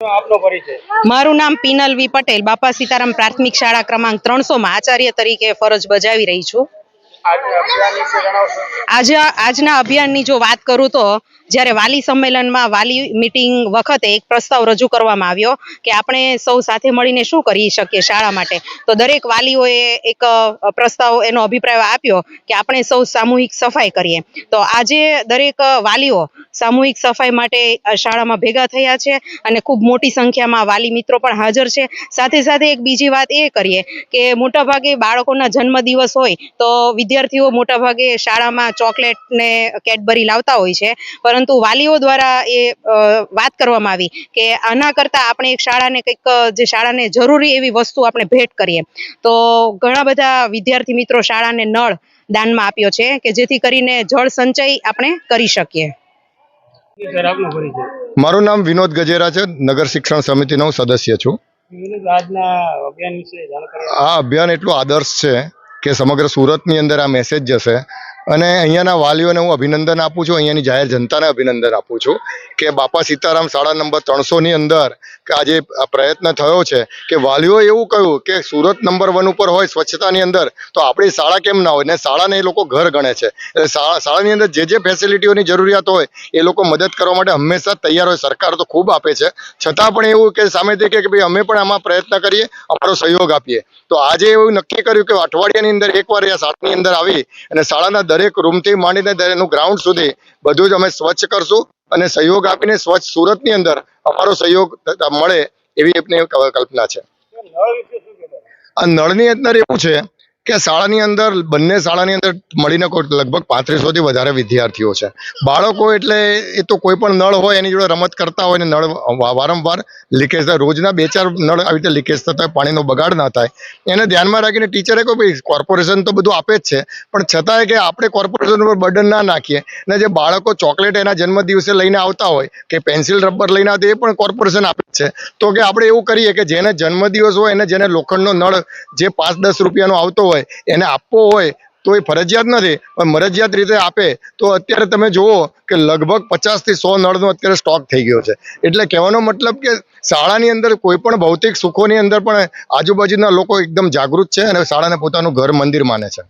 આપનો પરિચય? મારું નામ પીનલ વી પટેલ, બાપા સીતારામ પ્રાથમિક શાળા ક્રમાંક 300 માં આચાર્ય તરીકે ફરજ બજાવી રહી છું. આજના અભિયાન વિશે જણાવશો? આજના અભિયાનની જો વાત કરું તો જ્યારે વાલી સંમેલનમાં વાલી મીટિંગ વખતે એક પ્રસ્તાવ રજૂ કરવામાં આવ્યો કે આપણે સૌ સાથે મળીને શું કરી શકીએ શાળા માટે. તો દરેક વાલીઓએ એક પ્રસ્તાવ એનો અભિપ્રાય આપ્યો કે આપણે સૌ સામૂહિક સફાઈ કરીએ. તો આજે દરેક વાલીઓ સામૂહિક સફાઈ માટે શાળામાં ભેગા થયા છે અને ખૂબ મોટી સંખ્યામાં વાલી મિત્રો પણ હાજર છે. સાથે સાથે એક બીજી વાત એ કરીએ કે મોટાભાગે બાળકોના જન્મદિવસ હોય તો વિદ્યાર્થીઓ મોટાભાગે શાળામાં ચોકલેટ ને કેડબરી લાવતા હોય છે, પરંતુ વાલીઓ દ્વારા એ વાત કરવામાં આવી કે આના કરતાં આપણે એક શાળાને કંઈક જે શાળાને જરૂરી એવી વસ્તુ આપણે ભેટ કરીએ. તો ઘણા બધા વિદ્યાર્થી મિત્રો શાળાને નળ દાનમાં આપ્યો છે કે જેથી કરીને જળ સંચય આપણે કરી શકીએ. સર, આપનો પરિચય? મારું નામ વિનોદ ગજેરા છે, નગર શિક્ષણ સમિતિનો હું સદસ્ય છું. આજના અભિયાન વિશે જાણકારી? આ અભિયાન એટલું આદર્શ છે કે સમગ્ર સુરતની અંદર આ મેસેજ જશે અને અહીંયાના વાલીઓને હું અભિનંદન આપું છું, અહીંયાની જાહેર જનતાને અભિનંદન આપું છું કે બાપા સીતારામ શાળા નંબર 300 ની અંદર કે આજે આ પ્રયત્ન થયો છે કે વાલીઓએ એવું કહ્યું કે સુરત નંબર 1 ઉપર હોય સ્વચ્છતાની અંદર તો આપણી શાળા કેમ ના હોય, ને શાળાને એ લોકો ઘર ગણે છે. એટલે શાળાની અંદર જે ફેસિલિટીઓની જરૂરિયાત હોય એ લોકો મદદ કરવા માટે હંમેશા તૈયાર હોય. સરકાર તો ખૂબ આપે છે, છતાં પણ એવું કે સામેથી કે ભાઈ અમે પણ આમાં પ્રયત્ન કરીએ, અમારો સહયોગ આપીએ. તો આજે એવું નક્કી કર્યું કે અઠવાડિયાની અંદર એકવાર આ શાળાની અંદર આવી અને શાળાના દરેક રૂમથી માંડીને એનું ગ્રાઉન્ડ સુધી બધું જ અમે સ્વચ્છ કરશું અને સહયોગ આપીને સ્વચ્છ સુરતની અંદર અમારો સહયોગ મળે એવી એમની કલ્પના છે. આ નળની અંદર એવું છે કે શાળાની અંદર બંને શાળાની અંદર મળીને લગભગ 3500 થી વધારે વિદ્યાર્થીઓ છે. બાળકો એટલે એ તો કોઈ પણ નળ હોય એની જોડે રમત કરતા હોય ને નળ વારંવાર લીકેજ થાય, રોજના 2-4 નળ આવી રીતે લીકેજ થતા, પાણીનો બગાડ ના થાય એને ધ્યાનમાં રાખીને ટીચરે કહ્યું ભાઈ કોર્પોરેશન તો બધું આપે જ છે પણ છતાંય કે આપણે કોર્પોરેશન ઉપર બર્ડન ના નાખીએ. ને જે બાળકો ચોકલેટ એના જન્મદિવસે લઈને આવતા હોય કે પેન્સિલ રબર લઈને આવતા એ પણ કોર્પોરેશન આપે જ છે. તો કે આપણે એવું કરીએ કે જેને જન્મદિવસ હોય એને જેને લોખંડનો નળ જે 5-10 રૂપિયાનો આવતો હોય એને આપવો હોય તો એ ફરજિયાત નથી, પણ મરજિયાત રીતે આપે. તો અત્યારે તમે જુઓ કે લગભગ 50 થી 100 નળનો અત્યારે સ્ટોક થઈ ગયો છે. એટલે કહેવાનો મતલબ કે શાળાની અંદર કોઈ પણ ભૌતિક સુખોની અંદર પણ આજુબાજુના લોકો એકદમ જાગૃત છે અને શાળાને પોતાનું ઘર મંદિર માને છે.